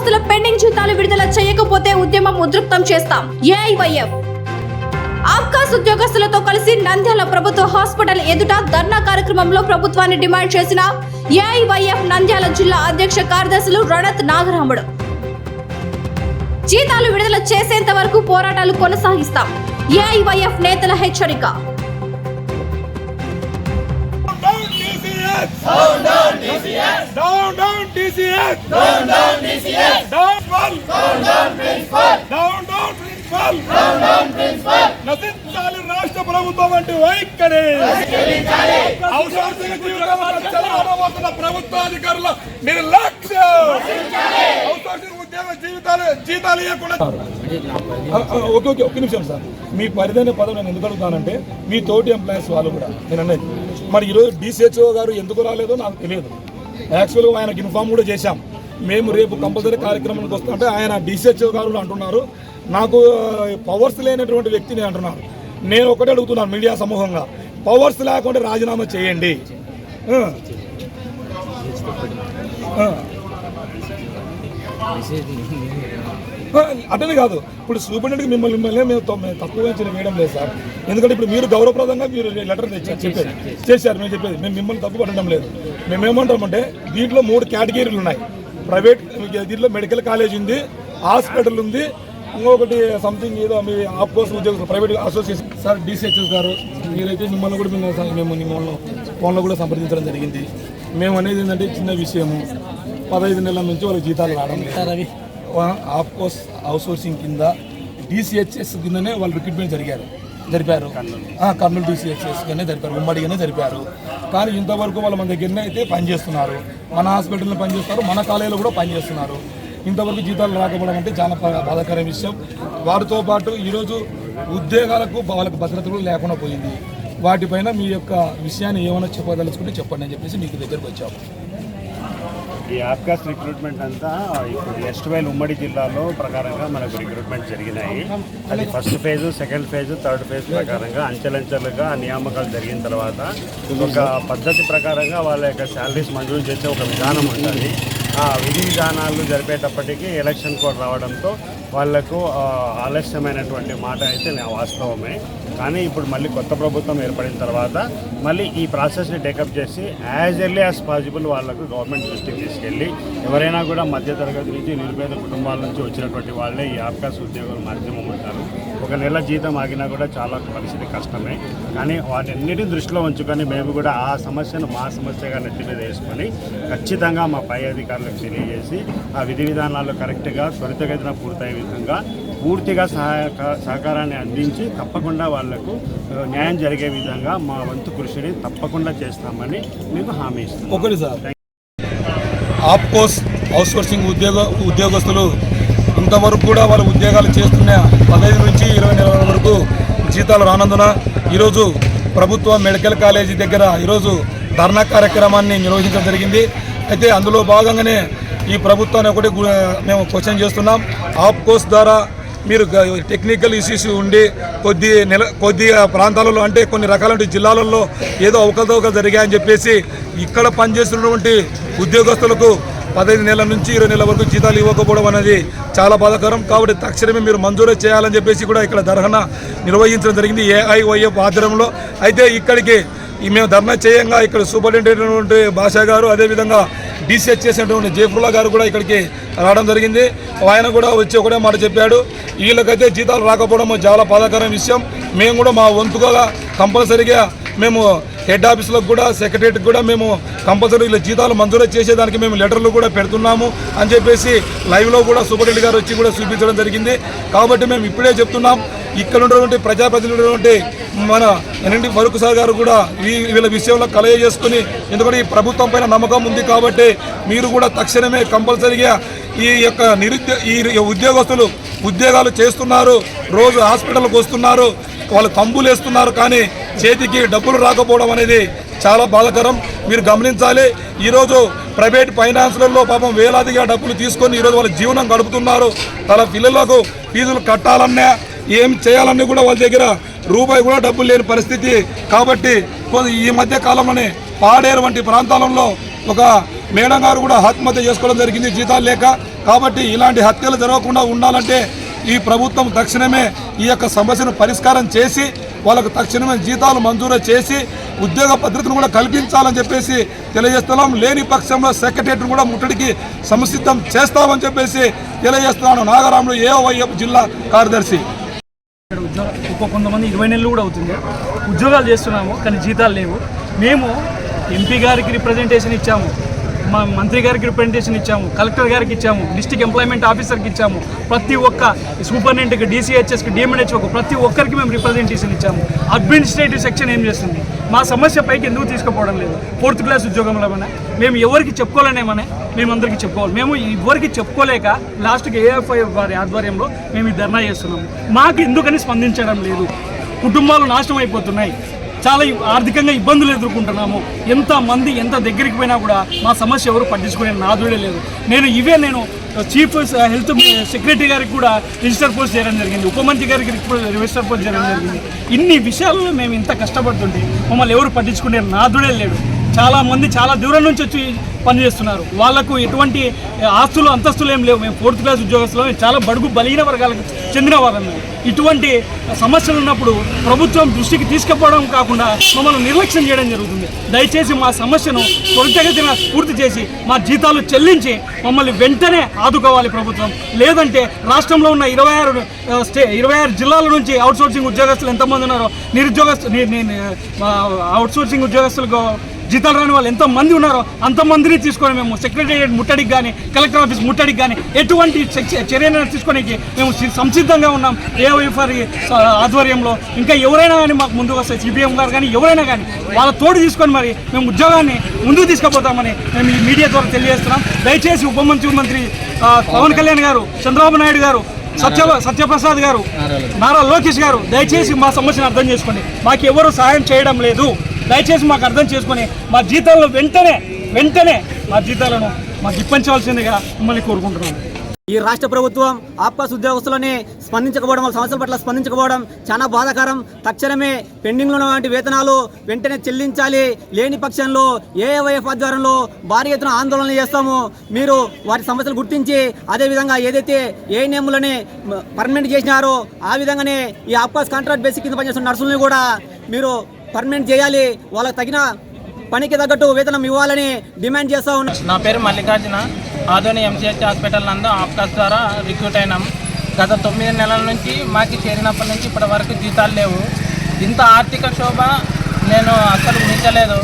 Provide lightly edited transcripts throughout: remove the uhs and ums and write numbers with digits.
ఉద్యోగస్తుల పెండింగ్ జీతాలు విడుదల చేయకపోతే ఉద్యమం ఉధృతం చేస్తాం. ఏఐవైఎఫ్ ఆబ్కాస్ ఉద్యోగస్తులతో కలిసి నంద్యాల ప్రభుత్వ హాస్పిటల్ ఎదుట ధర్నా కార్యక్రమంలో ప్రభుత్వాన్ని డిమాండ్ చేసిన ఏఐవైఎఫ్ నంద్యాల జిల్లా అధ్యక్ష కార్యదర్శులు రణత్ నాగరాముడు. జీతాలు విడుదల చేసేంత వరకు పోరాటాలు కొనసాగిస్తాం. ఏఐవైఎఫ్ నేతల హెచ్చరిక. Down, down, DCS! Down, down, DCS! Down, down, DCS! Down, down, principal! Down, down, principal! Down, down, principal! నశించాలి రాష్ట్ర ప్రభుత్వం అంటే వైఖరి. ఔషధ జీవితాల ప్రభుత్వాధికారుల నిర్లక్ష్యం. ఔషధ ఉద్యోగ జీతాలు ఇవ్వకుండా. ఒక్క నిమిషం సార్, మీ పరిధైన పదవి నేను ఎందుకు అడుగుతానంటే మీ తోటి ఎంప్లాయీస్ వాళ్ళు కూడా నేను అనేది మరి ఈరోజు డిసిహెచ్ఓ గారు ఎందుకు రాలేదో నాకు తెలియదు. యాక్చువల్గా ఆయనకు ఇన్ఫార్మ్ కూడా చేశాం. మేము రేపు కంపల్సరీ కార్యక్రమానికి వస్తుంటే ఆయన డిసిహెచ్ఓ గారు అంటున్నారు నాకు పవర్స్ లేనటువంటి వ్యక్తిని అంటున్నారు. నేను ఒకటే అడుగుతున్నాను మీడియా సమూహంగా, పవర్స్ లేకుండా రాజీనామా చేయండి. అటనే కాదు, ఇప్పుడు సూపరింటెండెంట్కి మిమ్మల్ని మేము తక్కువ వేయడం లేదు సార్. ఎందుకంటే ఇప్పుడు మీరు గౌరవప్రదంగా మీరు లెటర్ చెప్పారు చేశారు. మేము చెప్పేది మేము మిమ్మల్ని తప్పు పట్టడం లేదు. మేమేమంటామంటే దీంట్లో 3 కేటగిరీలు ఉన్నాయి. ప్రైవేట్ దీంట్లో మెడికల్ కాలేజ్ ఉంది, హాస్పిటల్ ఉంది, ఇంకొకటి సంథింగ్ ఏదో మీ ఆఫ్కోర్స్ ఉద్యోగం ప్రైవేట్ అసోసియేషన్. సార్ డిసిహెచ్ఎస్ గారు మీరైతే మిమ్మల్ని కూడా మేము మిమ్మల్ని ఫోన్లో కూడా సంప్రదించడం జరిగింది. మేము అనేది ఏంటంటే చిన్న విషయము, 15 నెలల నుంచి వాళ్ళకి జీతాలు రావడం లేదు. ఆఫ్కోర్స్ అవుట్సోర్సింగ్ కింద డిసిహెచ్ఎస్ కిందనే వాళ్ళు రిక్రూట్మెంట్ జరిపారు. కర్నూలు డిసిహెచ్ఎస్ కింద జరిపారు, ఉమ్మడిగానే జరిపారు. కానీ ఇంతవరకు వాళ్ళు మన దగ్గరనే అయితే పనిచేస్తున్నారు, మన హాస్పిటల్లో పనిచేస్తున్నారు, మన కాలేజీలో కూడా పనిచేస్తున్నారు. ఇంతవరకు జీతాలు రాకపోవడం అంటే చాలా బాధాకర విషయం. వారితో పాటు ఈరోజు ఉద్యోగాలకు వాళ్ళకు భద్రత కూడా లేకుండా పోయింది. వాటిపైన మీ యొక్క విషయాన్ని ఏమైనా చెప్పదలుచుకుంటే చెప్పండి అని చెప్పేసి మీకు దగ్గరకు వచ్చాము. ఈ ఆబ్కాస్ రిక్రూట్మెంట్ అంతా ఇప్పుడు ఎస్ట్వైల్ ఉమ్మడి జిల్లాలో ప్రకారంగా మనకు రిక్రూట్మెంట్ జరిగినాయి. అది first phase, second phase, third phase ప్రకారంగా అంచెలంచెలుగా నియామకాలు జరిగిన తర్వాత ఒక పద్ధతి ప్రకారంగా వాళ్ళ యొక్క శాలరీస్ మంజూరు చేసే ఒక విధానం ఉంటుంది. ఆ విధి విధానాలు జరిపేటప్పటికీ ఎలక్షన్ కోడ్ రావడంతో వాళ్లకు ఆలస్యమైనటువంటి మాట అయితే వాస్తవమే. కానీ ఇప్పుడు మళ్ళీ కొత్త ప్రభుత్వం ఏర్పడిన తర్వాత మళ్ళీ ఈ ప్రాసెస్ని టేకప్ చేసి యాజ్ ఎర్లీ యాజ్ పాసిబుల్ వాళ్ళకు గవర్నమెంట్ దృష్టికి తీసుకెళ్ళి ఎవరైనా కూడా మధ్యతరగతి నుంచి నిరుపేద కుటుంబాల నుంచి వచ్చినటువంటి వాళ్ళే ఈ ఆబ్కాస్ ఉద్యోగులు మాధ్యమం ఉంటారు. ఒక నెల జీతం ఆగినా కూడా చాలా పరిస్థితి కష్టమే. కానీ వాటన్నిటిని దృష్టిలో ఉంచుకొని మేము కూడా ఆ సమస్యను మా సమస్యగా నెత్తి మీద వేసుకొని ఖచ్చితంగా మా పై అధికారులకు తెలియజేసి ఆ విధి విధానాలు కరెక్ట్గా త్వరితగతిన పూర్తయ్యే విధంగా పూర్తిగా సహకారాన్ని అందించి తప్పకుండా వాళ్లకు న్యాయం జరిగే విధంగా మా వంతు కృషిని తప్పకుండా చేస్తామని మేము హామీ ఇస్తాం. ఒకటి సార్, ఆఫ్కోర్స్ అవుట్సోర్సింగ్ ఉద్యోగస్తులు ఇంతవరకు కూడా వాళ్ళ ఉద్యోగాలు చేస్తున్న 15 నుంచి 20 నెలల వరకు జీతాలు రానందున ఈరోజు ప్రభుత్వ మెడికల్ కాలేజీ దగ్గర ఈరోజు ధర్నా కార్యక్రమాన్ని నిర్వహించడం జరిగింది. అయితే అందులో భాగంగానే ఈ ప్రభుత్వాన్ని ఒకటి మేము క్వశ్చన్ చేస్తున్నాం. ఆఫ్కోర్స్ ద్వారా మీరు టెక్నికల్ ఇష్యూస్ ఉండి కొద్దిగా ప్రాంతాలలో అంటే కొన్ని రకాల జిల్లాలలో ఏదో అవకతవకలు జరిగాయని చెప్పేసి ఇక్కడ పనిచేస్తున్నటువంటి ఉద్యోగస్తులకు 15 నెలల నుంచి 20 నెలల వరకు జీతాలు ఇవ్వకపోవడం అనేది చాలా బాధాకరం. కాబట్టి తక్షణమే మీరు మంజూరు చేయాలని చెప్పేసి కూడా ఇక్కడ ధర్నా నిర్వహించడం జరిగింది ఏఐవైఎఫ్ ఆధ్వర్యంలో. అయితే ఇక్కడికి మేము ధర్నా చేయంగా ఇక్కడ సూపరింటెండెంట్ భాషా గారు, అదేవిధంగా డిసిహెచ్ చేసినటువంటి జయఫుల్లా గారు కూడా ఇక్కడికి రావడం జరిగింది. ఆయన కూడా వచ్చి ఒకటే మాట చెప్పాడు, వీళ్ళకైతే జీతాలు రాకపోవడం చాలా బాధాకరమైన విషయం. మేము కూడా మా వంతుగా కంపల్సరీగా మేము హెడ్ ఆఫీసులకు కూడా సెక్రటరీకి కూడా మేము కంపల్సరీ వీళ్ళ జీతాలు మంజూరు చేసేదానికి మేము లెటర్లు కూడా పెడుతున్నాము అని చెప్పేసి లైవ్లో కూడా సూపరింటెండెంట్ గారు వచ్చి కూడా చూపించడం జరిగింది. కాబట్టి మేము ఇప్పుడే చెప్తున్నాం, ఇక్కడ ఉన్నటువంటి ప్రజాప్రతినిధులు మన ఎన్ఎండి ఫరూక్ సార్ గారు కూడా వీళ్ళ విషయంలో కలయ చేసుకుని, ఎందుకంటే ఈ ప్రభుత్వం పైన నమ్మకం ఉంది కాబట్టి మీరు కూడా తక్షణమే కంపల్సరీగా ఈ యొక్క ఈ ఉద్యోగస్తులు ఉద్యోగాలు చేస్తున్నారు, రోజు హాస్పిటల్కి వస్తున్నారు, వాళ్ళు తంబులు వేస్తున్నారు, కానీ చేతికి డబ్బులు రాకపోవడం అనేది చాలా బాధాకరం. మీరు గమనించాలి, ఈరోజు ప్రైవేట్ ఫైనాన్స్లలో పాపం వేలాదిగా డబ్బులు తీసుకొని ఈరోజు వాళ్ళ జీవనం గడుపుతున్నారు. తన పిల్లలకు ఫీజులు కట్టాలన్నా ఏం చేయాలన్నా కూడా వాళ్ళ దగ్గర రూపాయి కూడా డబ్బులు లేని పరిస్థితి. కాబట్టి ఈ మధ్య కాలంలోనే పాడేరు వంటి ప్రాంతాలలో ఒక మేడం గారు కూడా ఆత్మహత్య చేసుకోవడం జరిగింది జీతాలు లేక. కాబట్టి ఇలాంటి హత్యలు జరగకుండా ఉండాలంటే ఈ ప్రభుత్వం తక్షణమే ఈ యొక్క సమస్యను పరిష్కారం చేసి వాళ్ళకు తక్షణమే జీతాలు మంజూరు చేసి ఉద్యోగ భద్రతను కూడా కల్పించాలని చెప్పేసి తెలియజేస్తున్నాం. లేని పక్షంలో సెక్రటరియట్ను కూడా ముట్టడికి సంసిద్ధం చేస్తామని చెప్పేసి తెలియజేస్తున్నాను. నాగరాములు AYF జిల్లా కార్యదర్శి. కొంతమంది 20 నెలలు కూడా అవుతుంది ఉద్యోగాలు చేస్తున్నాము, కానీ జీతాలు లేవు. మేము ఎంపీ గారికి రిప్రజెంటేషన్ ఇచ్చాము, మా మంత్రి గారికి రిప్రజెంటేషన్ ఇచ్చాము, కలెక్టర్ గారికి ఇచ్చాము, డిస్ట్రిక్ట్ ఎంప్లాయ్మెంట్ ఆఫీసర్కి ఇచ్చాము, ప్రతి ఒక్క సూపరింటెండెంట్కి, DCHSకి, DMNHOకి ప్రతి ఒక్కరికి మేము రిప్రజెంటేషన్ ఇచ్చాము. అడ్మినిస్ట్రేటివ్ సెక్షన్ ఏం చేస్తుంది? మా సమస్య పైకి ఎందుకు తీసుకుపోవడం లేదు? 4th క్లాస్ ఉద్యోగంలోనే మేము ఎవరికి చెప్పుకోలేనేమనే మేము అందరికీ చెప్పుకోవాలి. మేము ఎవరికి చెప్పుకోలేక లాస్ట్కి AFI వారి ఆధ్వర్యంలో మేము ఈ ధర్నా చేస్తున్నాము. మాకు ఎందుకని స్పందించడం లేదు? కుటుంబాలు నాశనం అయిపోతున్నాయి, చాలా ఆర్థికంగా ఇబ్బందులు ఎదుర్కొంటున్నాము. ఎంతమంది ఎంత దగ్గరికి పోయినా కూడా మా సమస్య ఎవరు పట్టించుకునే నాదుడే లేదు. నేను చీఫ్ హెల్త్ సెక్రటరీ గారికి కూడా రిజిస్టర్ పోస్ట్ చేయడం జరిగింది, ఉప మంత్రి గారికి రిజిస్టర్ పోస్ట్ చేయడం జరిగింది. ఇన్ని విషయాల్లో మేము ఇంత కష్టపడుతుంటే మమ్మల్ని ఎవరు పట్టించుకునే నాదుడే లేడు. చాలామంది చాలా దూరం నుంచి వచ్చి పనిచేస్తున్నారు, వాళ్లకు ఎటువంటి ఆస్తులు అంతస్తులు ఏం లేవు. మేము 4th క్లాస్ ఉద్యోగస్తులు, చాలా బడుగు బలహీన వర్గాలకు చెందిన వాళ్ళము. ఇటువంటి సమస్యలు ఉన్నప్పుడు ప్రభుత్వం దృష్టికి తీసుకుపోవడం కాకుండా మమ్మల్ని నిర్లక్ష్యం చేయడం జరుగుతుంది. దయచేసి మా సమస్యను త్వరితగతిన పూర్తి చేసి మా జీతాలు చెల్లించి మమ్మల్ని వెంటనే ఆదుకోవాలి ప్రభుత్వం. లేదంటే రాష్ట్రంలో ఉన్న 26 జిల్లాల నుంచి అవుట్సోర్సింగ్ ఉద్యోగస్తులు ఎంతమంది ఉన్నారో, అవుట్సోర్సింగ్ ఉద్యోగస్తులకు జీతాలు రాని వాళ్ళు ఎంతమంది ఉన్నారో అంతమందిని తీసుకొని మేము సెక్రటేరియట్ ముట్టడికి కానీ, కలెక్టర్ ఆఫీస్ ముట్టడికి కానీ ఎటువంటి చర్యను తీసుకోవడానికి మేము సంసిద్ధంగా ఉన్నాం. AYF ఆధ్వర్యంలో ఇంకా ఎవరైనా కానీ మాకు ముందుకు వస్తే CPM గారు కానీ ఎవరైనా కానీ వాళ్ళ తోడు తీసుకొని మరి మేము ఉద్యోగాన్ని ముందుకు తీసుకుపోతామని మేము ఈ మీడియా ద్వారా తెలియజేస్తున్నాం. దయచేసి ఉప ముఖ్యమంత్రి పవన్ కళ్యాణ్ గారు, చంద్రబాబు నాయుడు గారు, సత్యప్రసాద్ గారు, నారా లోకేష్ గారు దయచేసి మా సమస్యను అర్థం చేసుకోండి. మాకు ఎవరు సహాయం చేయడం లేదు. దయచేసి మాకు అర్థం చేసుకొని మా జీతాలను వెంటనే మా జీతాలను మాకు ఇప్పించవలసిందిగా మిమ్మల్ని కోరుకుంటున్నాను. ఈ రాష్ట్ర ప్రభుత్వం ఆప్కాస్ ఉద్యోగస్తులని స్పందించకపోవడం, వాళ్ళ సమస్యల పట్ల స్పందించకపోవడం చాలా బాధాకరం. తక్షణమే పెండింగ్లో ఉన్నటువంటి వేతనాలు వెంటనే చెల్లించాలి. లేని పక్షంలో AYF ఆధ్వర్యంలో భారీ ఎత్తున ఆందోళన చేస్తాము. మీరు వారి సమస్యలు గుర్తించి అదేవిధంగా ఏదైతే ANMలని పర్మనెంట్ చేసినారో ఆ విధంగానే ఈ ఆప్కాస్ కాంట్రాక్ట్ బేసిక్ కింద పనిచేస్తున్న నర్సులను కూడా మీరు పర్మనెంట్ చేయాలి. వాళ్ళకి తగిన పనికి తగ్గట్టు వేతనం ఇవ్వాలని డిమాండ్ చేస్తూ ఉన్నాం. నా పేరు మల్లికార్జున. ఆదోని MCH హాస్పిటల్ నందు ఆప్కాస్ ద్వారా రిక్రూట్ అయినాం. గత 9 నెలల నుంచి మాకు చేరినప్పటి నుంచి ఇప్పటి వరకు జీతాలు లేవు. ఇంత ఆర్థిక శోభ నేను అసలు ఊహించలేదు.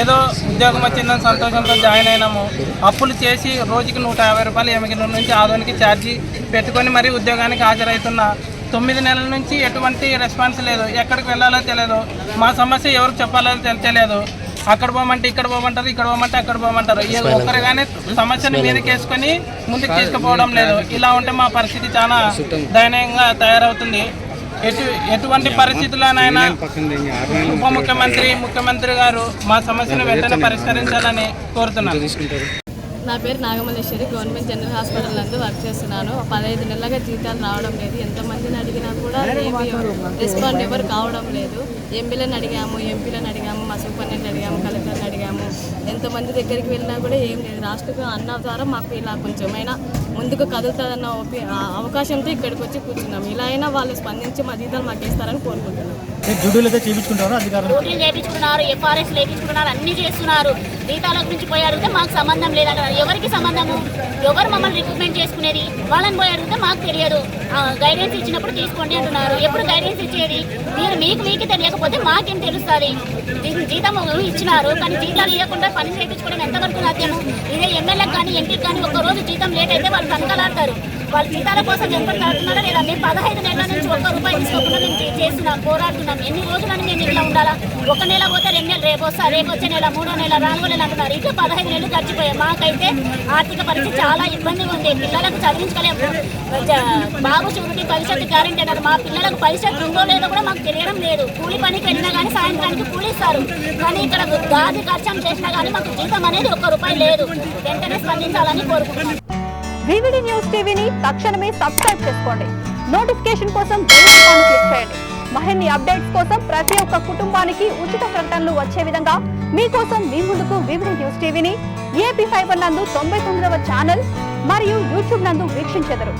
ఏదో ఉద్యోగం వచ్చిందని సంతోషంతో జాయిన్ అయినాము. అప్పులు చేసి రోజుకి 150 రూపాయలు ఎమ్మిగినూరు నుంచి ఆదోనికి ఛార్జీ పెట్టుకొని మరీ ఉద్యోగానికి హాజరవుతున్నా. 9 నెలల నుంచి ఎటువంటి రెస్పాన్స్ లేదు. ఎక్కడికి వెళ్ళాలో తెలియదు. మా సమస్య ఎవరికి చెప్పాలో తెలియలేదు. అక్కడ పోమంటే ఇక్కడ పోమంటారు, ఇక్కడ పోమంటే అక్కడ పోమంటారు. ఒక్కరు కానీ సమస్యను మీదకి వేసుకొని ముందుకు తీసుకుపోవడం లేదు. ఇలా ఉంటే మా పరిస్థితి చాలా దయనీయంగా తయారవుతుంది. ఎటువంటి పరిస్థితుల్లోనైనా ఉప ముఖ్యమంత్రి గారు మా సమస్యను వెంటనే పరిష్కరించాలని కోరుతున్నాను. నా పేరు నాగమల్లేశ్వరి. గవర్నమెంట్ జనరల్ హాస్పిటల్ నందు వర్క్ చేస్తున్నాను. 15 నెలలుగా జీతాలు రావడం లేదు. ఎంతమందిని అడిగినా కూడా రెస్పాండ్ ఎవరు కావడం లేదు. ఎంపీలను అడిగాము, మా సూపరింటెండెంట్ అడిగాము, కలెక్టర్ని అడిగాము. ఎంతమంది దగ్గరికి వెళ్ళినా కూడా ఏం లేదు. రాష్ట్ర అన్న ద్వారా మాకు ఇలా కొంచెమైనా ముందుకు కదులుతుందన్న అవకాశంతో ఇక్కడికి వచ్చి కూర్చున్నాం. ఇలా అయినా వాళ్ళు స్పందించి మా జీతాలు మాకు ఇస్తారని కోరుకుంటున్నాం. డ్యూటీలు చేయించుకుంటున్నారు, FRS లేపించుకున్నారు, అన్ని చేస్తున్నారు. జీతాల గురించి పోయి అడిగితే మాకు సంబంధం లేదంటారు. ఎవరికి సంబంధము? ఎవరు మమ్మల్ని రిక్రూట్మెంట్ చేసుకునేది? వాళ్ళని పోయి అడిగితే మాకు తెలియదు. గైడెన్స్ ఇచ్చినప్పుడు తీసుకోండి అంటున్నారు. ఎప్పుడు గైడెన్స్ ఇచ్చేది? మీకు తెలియకపోతే మాకేం తెలుస్తుంది? జీతం ఇచ్చినారు, కానీ జీతాలు ఇవ్వకుండా పని చేయించుకోవడం ఎంతవరకు సాధ్యము? ఇదే ఎమ్మెల్యేకి కానీ ఎంపీకి కానీ ఒక్కరోజు జీతం లేట్ అయితే వాళ్ళు కనకలాడతారు. వాళ్ళ జీతాల కోసం ఎంపీ ఆడుతున్నారా లేదా? మేము 15 నెలల నుంచి ₹1 తీసుకోకుండా మేము చేస్తున్నాం, పోరాడుతున్నాం. ఎన్ని రోజులని మేము ఇట్లా ఉండాలా? 1 నెల పోతే 2 నెలలు, రేపు వచ్చే నెల, 3వ నెల, 4వ నెల అంటున్నారు. ఇంకా 15 నెలలు గడిచిపోయాయి. మాకైతే ఆర్థిక పరిస్థితి చాలా ఇబ్బందిగా ఉంది. పిల్లలకు చదివించలేము. బాబు షూరిటీ భవిష్యత్తు గ్యారెంటీ అన్నారు. మా పిల్లలకు భవిష్యత్తు ఉందో లేదో కూడా మాకు తెలియడం లేదు. కూలి పనికి వెళ్ళినా కానీ సాయంత్రానికి కూలి ఇస్తారు, కానీ ఇక్కడ గాది ఖర్చం చేసినా కానీ మాకు జీతం అనేది ₹1 లేదు. వెంటనే స్పందించాలని కోరుకుంటున్నాం. VVD న్యూస్ టీవీని తక్షణమే సబ్స్క్రైబ్ చేసుకోండి. నోటిఫికేషన్ కోసం బెల్ ఐకాన్ క్లిక్ చేయండి. మరిన్ని అప్డేట్స్ కోసం ప్రతి ఒక్క కుటుంబానికి ఉచిత ప్రకటనలు వచ్చే విధంగా మీకోసం మీ ముందుకు VVD న్యూస్ టీవీని AP5 నందు 99వ ఛానల్ మరియు యూట్యూబ్ నందు వీక్షించెదరు.